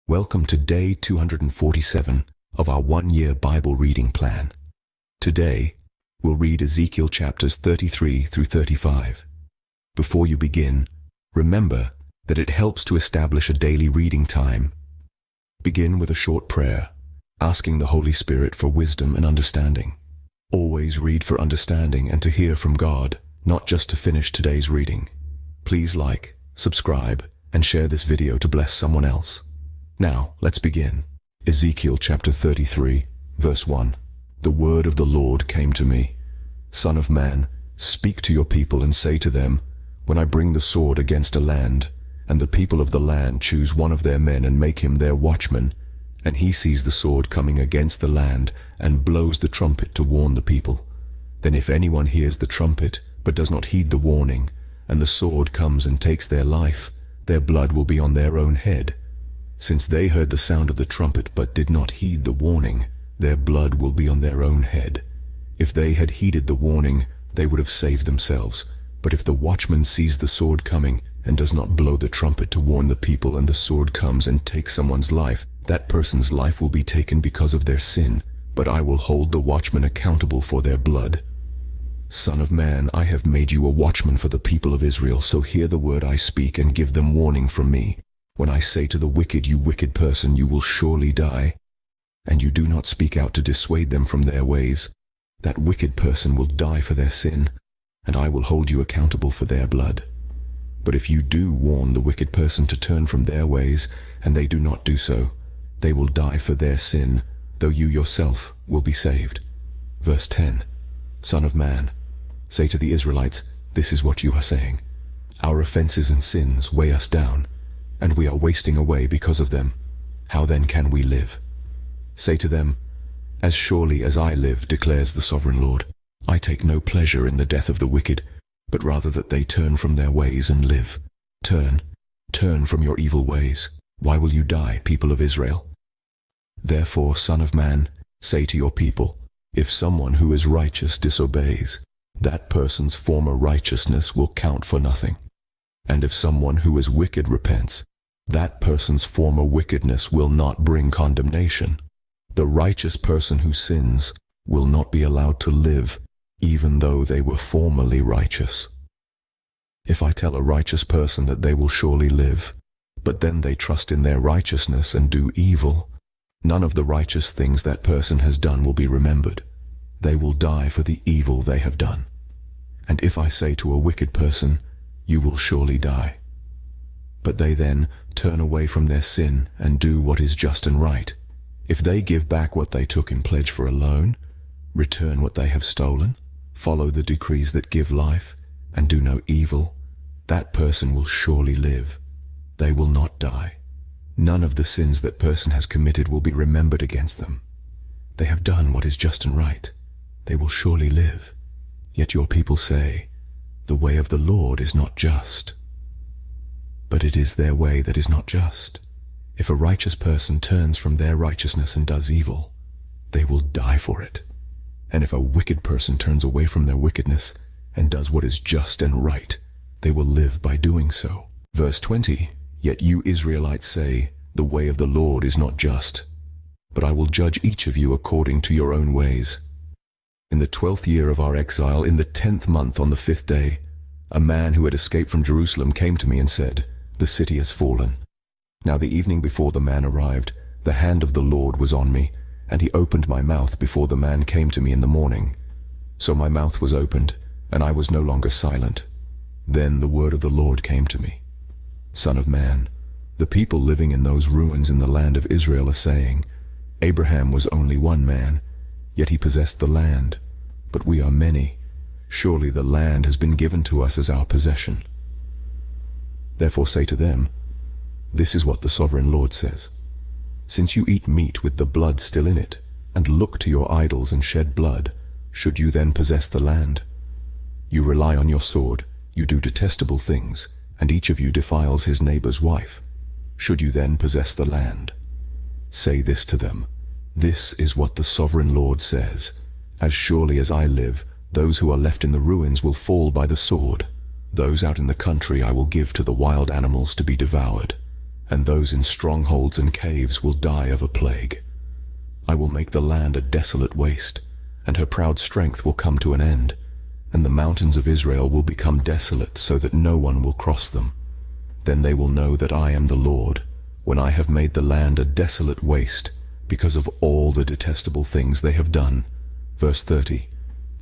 Welcome to day 247 of our one-year Bible reading plan. Today, we'll read Ezekiel chapters 33 through 35. Before you begin, remember that it helps to establish a daily reading time. Begin with a short prayer, asking the Holy Spirit for wisdom and understanding. Always read for understanding and to hear from God, not just to finish today's reading. Please like, subscribe, and share this video to bless someone else. Now, let's begin. Ezekiel chapter 33, verse 1. The word of the Lord came to me. Son of man, speak to your people and say to them, when I bring the sword against a land, and the people of the land choose one of their men and make him their watchman, and he sees the sword coming against the land and blows the trumpet to warn the people, then if anyone hears the trumpet but does not heed the warning, and the sword comes and takes their life, their blood will be on their own head. Since they heard the sound of the trumpet but did not heed the warning, their blood will be on their own head. If they had heeded the warning, they would have saved themselves. But if the watchman sees the sword coming and does not blow the trumpet to warn the people, and the sword comes and takes someone's life, that person's life will be taken because of their sin, but I will hold the watchman accountable for their blood. Son of man, I have made you a watchman for the people of Israel, so hear the word I speak and give them warning from me. When I say to the wicked, you wicked person, you will surely die, and you do not speak out to dissuade them from their ways, that wicked person will die for their sin, and I will hold you accountable for their blood. But if you do warn the wicked person to turn from their ways, and they do not do so, they will die for their sin, though you yourself will be saved. Verse 10. Son of man, say to the Israelites, this is what you are saying. Our offenses and sins weigh us down, and we are wasting away because of them. How then can we live? Say to them, as surely as I live, declares the sovereign Lord, I take no pleasure in the death of the wicked, but rather that they turn from their ways and live. Turn from your evil ways. Why will you die, people of Israel? Therefore, Son of man, say to your people, if someone who is righteous disobeys, that person's former righteousness will count for nothing. And if someone who is wicked repents, that person's former wickedness will not bring condemnation. The righteous person who sins will not be allowed to live, even though they were formerly righteous. If I tell a righteous person that they will surely live, but then they trust in their righteousness and do evil, none of the righteous things that person has done will be remembered. They will die for the evil they have done. And if I say to a wicked person, you will surely die, but they then turn away from their sin and do what is just and right, if they give back what they took in pledge for a loan, return what they have stolen, follow the decrees that give life, and do no evil, that person will surely live. They will not die. None of the sins that person has committed will be remembered against them. They have done what is just and right. They will surely live. Yet your people say, the way of the Lord is not just. But it is their way that is not just. If a righteous person turns from their righteousness and does evil, they will die for it. And if a wicked person turns away from their wickedness and does what is just and right, they will live by doing so. Verse 20. Yet you Israelites say, the way of the Lord is not just. But I will judge each of you according to your own ways. In the 12th year of our exile, in the 10th month on the 5th day, a man who had escaped from Jerusalem came to me and said, the city has fallen. Now the evening before the man arrived, the hand of the Lord was on me, and he opened my mouth before the man came to me in the morning. So my mouth was opened, and I was no longer silent. Then the word of the Lord came to me. Son of man, the people living in those ruins in the land of Israel are saying, Abraham was only one man, yet he possessed the land, but we are many. Surely the land has been given to us as our possession. Therefore say to them, this is what the sovereign Lord says. Since you eat meat with the blood still in it, and look to your idols and shed blood, should you then possess the land? You rely on your sword, you do detestable things, and each of you defiles his neighbor's wife. Should you then possess the land? Say this to them, this is what the sovereign Lord says, as surely as I live, those who are left in the ruins will fall by the sword. Those out in the country I will give to the wild animals to be devoured. and those in strongholds and caves will die of a plague. I will make the land a desolate waste, and her proud strength will come to an end, and the mountains of Israel will become desolate so that no one will cross them. Then they will know that I am the Lord, when I have made the land a desolate waste, because of all the detestable things they have done. Verse 30.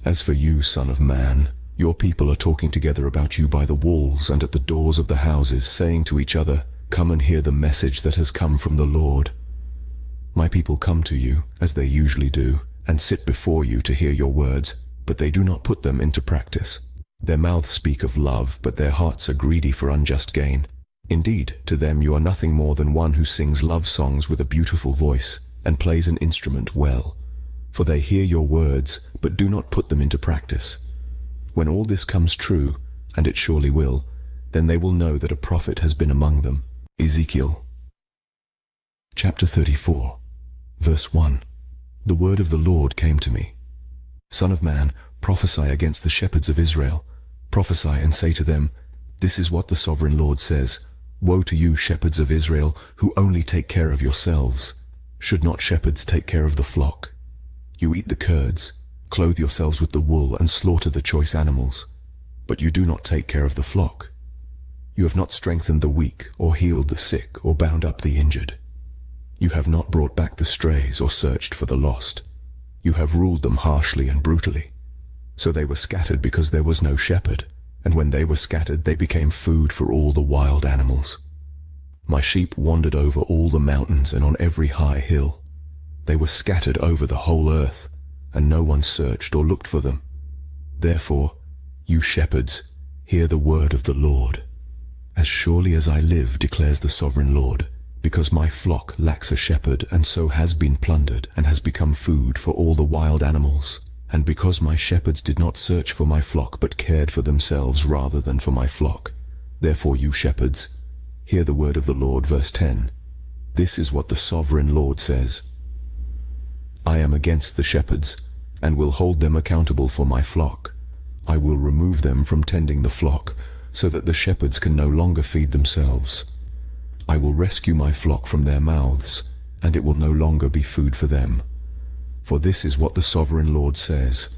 As for you, son of man, your people are talking together about you by the walls and at the doors of the houses, saying to each other, "Come and hear the message that has come from the Lord." My people come to you, as they usually do, and sit before you to hear your words, but they do not put them into practice. Their mouths speak of love, but their hearts are greedy for unjust gain. Indeed, to them you are nothing more than one who sings love songs with a beautiful voice and plays an instrument well. For they hear your words, but do not put them into practice. When all this comes true, and it surely will, then they will know that a prophet has been among them. Ezekiel chapter 34, verse 1. The word of the Lord came to me. Son of man, prophesy against the shepherds of Israel. Prophesy and say to them, "This is what the sovereign Lord says. Woe to you, shepherds of Israel, who only take care of yourselves. Should not shepherds take care of the flock? You eat the curds, clothe yourselves with the wool, and slaughter the choice animals. But you do not take care of the flock. You have not strengthened the weak, or healed the sick, or bound up the injured. You have not brought back the strays, or searched for the lost. You have ruled them harshly and brutally. So they were scattered because there was no shepherd, and when they were scattered they became food for all the wild animals. My sheep wandered over all the mountains and on every high hill. They were scattered over the whole earth, and no one searched or looked for them. Therefore, you shepherds, hear the word of the Lord. As surely as I live, declares the sovereign Lord, because my flock lacks a shepherd, and so has been plundered, and has become food for all the wild animals, and because my shepherds did not search for my flock, but cared for themselves rather than for my flock. Therefore, you shepherds, hear the word of the Lord. Verse 10. This is what the sovereign Lord says. I am against the shepherds, and will hold them accountable for my flock. I will remove them from tending the flock, so that the shepherds can no longer feed themselves. I will rescue my flock from their mouths, and it will no longer be food for them. For this is what the sovereign Lord says.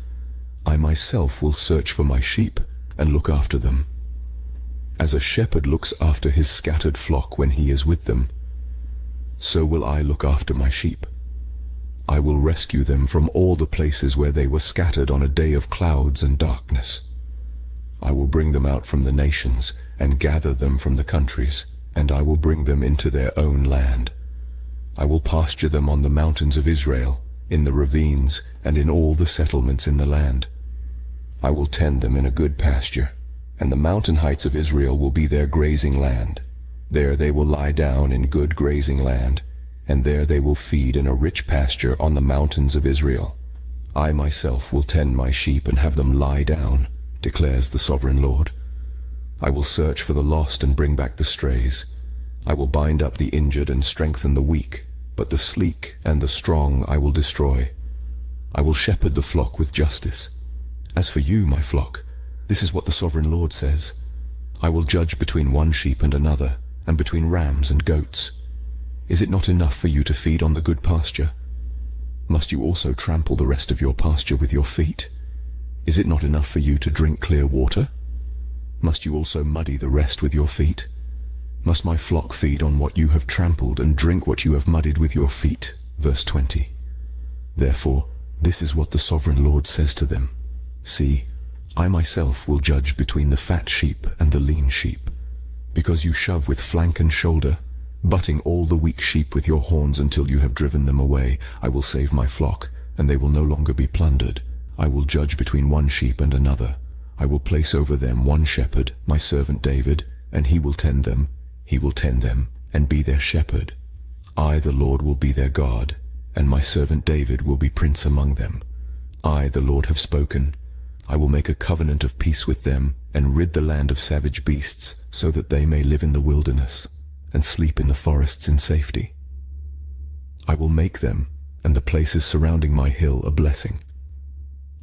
I myself will search for my sheep and look after them. As a shepherd looks after his scattered flock when he is with them, so will I look after my sheep. I will rescue them from all the places where they were scattered on a day of clouds and darkness. I will bring them out from the nations and gather them from the countries, and I will bring them into their own land. I will pasture them on the mountains of Israel, in the ravines, and in all the settlements in the land. I will tend them in a good pasture, and the mountain heights of Israel will be their grazing land. There they will lie down in good grazing land, and there they will feed in a rich pasture on the mountains of Israel. I myself will tend my sheep and have them lie down, declares the sovereign Lord. I will search for the lost and bring back the strays. I will bind up the injured and strengthen the weak, but the sleek and the strong I will destroy. I will shepherd the flock with justice. As for you, my flock, this is what the sovereign Lord says. I will judge between one sheep and another, and between rams and goats. Is it not enough for you to feed on the good pasture? Must you also trample the rest of your pasture with your feet? Is it not enough for you to drink clear water? Must you also muddy the rest with your feet? Must my flock feed on what you have trampled and drink what you have muddied with your feet? Verse 20. Therefore, this is what the sovereign Lord says to them. See, I myself will judge between the fat sheep and the lean sheep. Because you shove with flank and shoulder, butting all the weak sheep with your horns until you have driven them away, I will save my flock, and they will no longer be plundered. I will judge between one sheep and another. I will place over them one shepherd, my servant David, and he will tend them. He will tend them, and be their shepherd. I, the Lord, will be their God, and my servant David will be prince among them. I, the Lord, have spoken. I will make a covenant of peace with them, and rid the land of savage beasts, so that they may live in the wilderness, and sleep in the forests in safety. I will make them, and the places surrounding my hill, a blessing.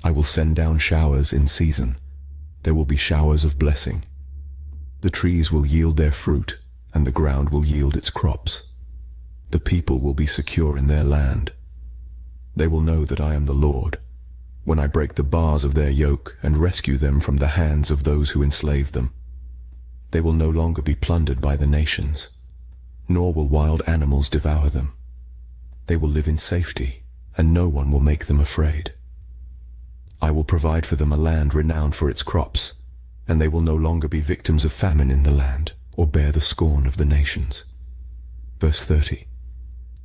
I will send down showers in season. There will be showers of blessing. The trees will yield their fruit, and the ground will yield its crops. The people will be secure in their land. They will know that I am the Lord, when I break the bars of their yoke and rescue them from the hands of those who enslave them. They will no longer be plundered by the nations, nor will wild animals devour them. They will live in safety, and no one will make them afraid. I will provide for them a land renowned for its crops, and they will no longer be victims of famine in the land, or bear the scorn of the nations. Verse 30.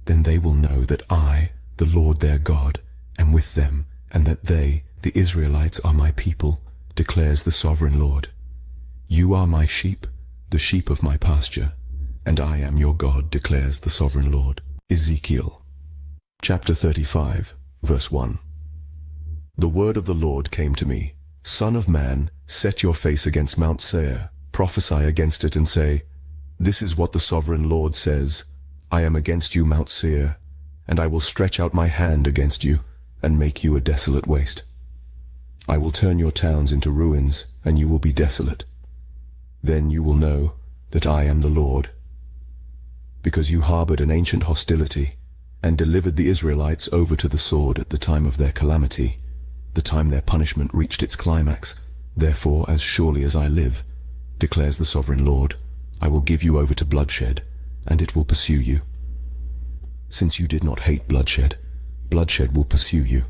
Then they will know that I, the Lord their God, am with them, and that they, the Israelites, are my people, declares the sovereign Lord. You are my sheep, the sheep of my pasture, and I am your God, declares the sovereign Lord. Ezekiel, chapter 35, verse 1. The word of the Lord came to me, Son of man, set your face against Mount Seir, prophesy against it and say, This is what the sovereign Lord says, I am against you, Mount Seir, and I will stretch out my hand against you, and make you a desolate waste. I will turn your towns into ruins, and you will be desolate. Then you will know that I am the Lord. Because you harbored an ancient hostility, and delivered the Israelites over to the sword at the time of their calamity, the time their punishment reached its climax, therefore, as surely as I live, declares the sovereign Lord, I will give you over to bloodshed, and it will pursue you. Since you did not hate bloodshed, bloodshed will pursue you.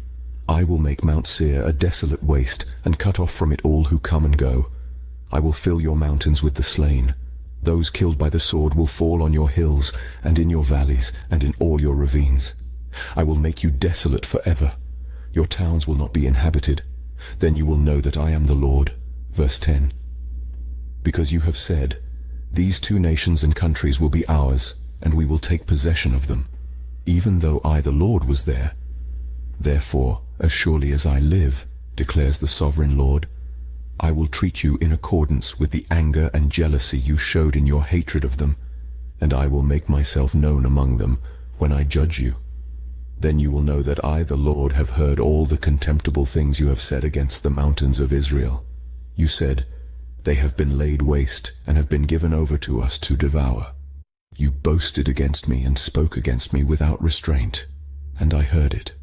I will make Mount Seir a desolate waste, and cut off from it all who come and go. I will fill your mountains with the slain. Those killed by the sword will fall on your hills, and in your valleys, and in all your ravines. I will make you desolate forever. Your towns will not be inhabited. Then you will know that I am the Lord. Verse 10. Because you have said, These two nations and countries will be ours, and we will take possession of them, even though I the Lord was there. Therefore, as surely as I live, declares the sovereign Lord, I will treat you in accordance with the anger and jealousy you showed in your hatred of them, and I will make myself known among them when I judge you. Then you will know that I the Lord have heard all the contemptible things you have said against the mountains of Israel. You said, They have been laid waste and have been given over to us to devour. You boasted against me and spoke against me without restraint, and I heard it.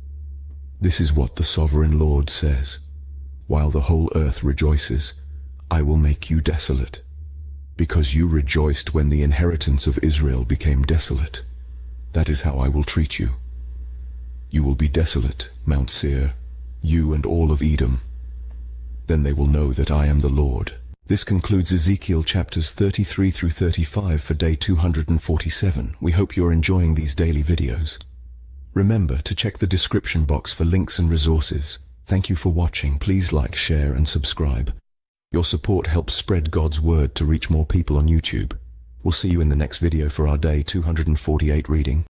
This is what the sovereign Lord says. While the whole earth rejoices, I will make you desolate, because you rejoiced when the inheritance of Israel became desolate. That is how I will treat you. You will be desolate, Mount Seir, you and all of Edom. Then they will know that I am the Lord. This concludes Ezekiel chapters 33 through 35 for day 247. We hope you're enjoying these daily videos. Remember to check the description box for links and resources. Thank you for watching. Please like, share, and subscribe. Your support helps spread God's word to reach more people on YouTube. We'll see you in the next video for our day 248 reading.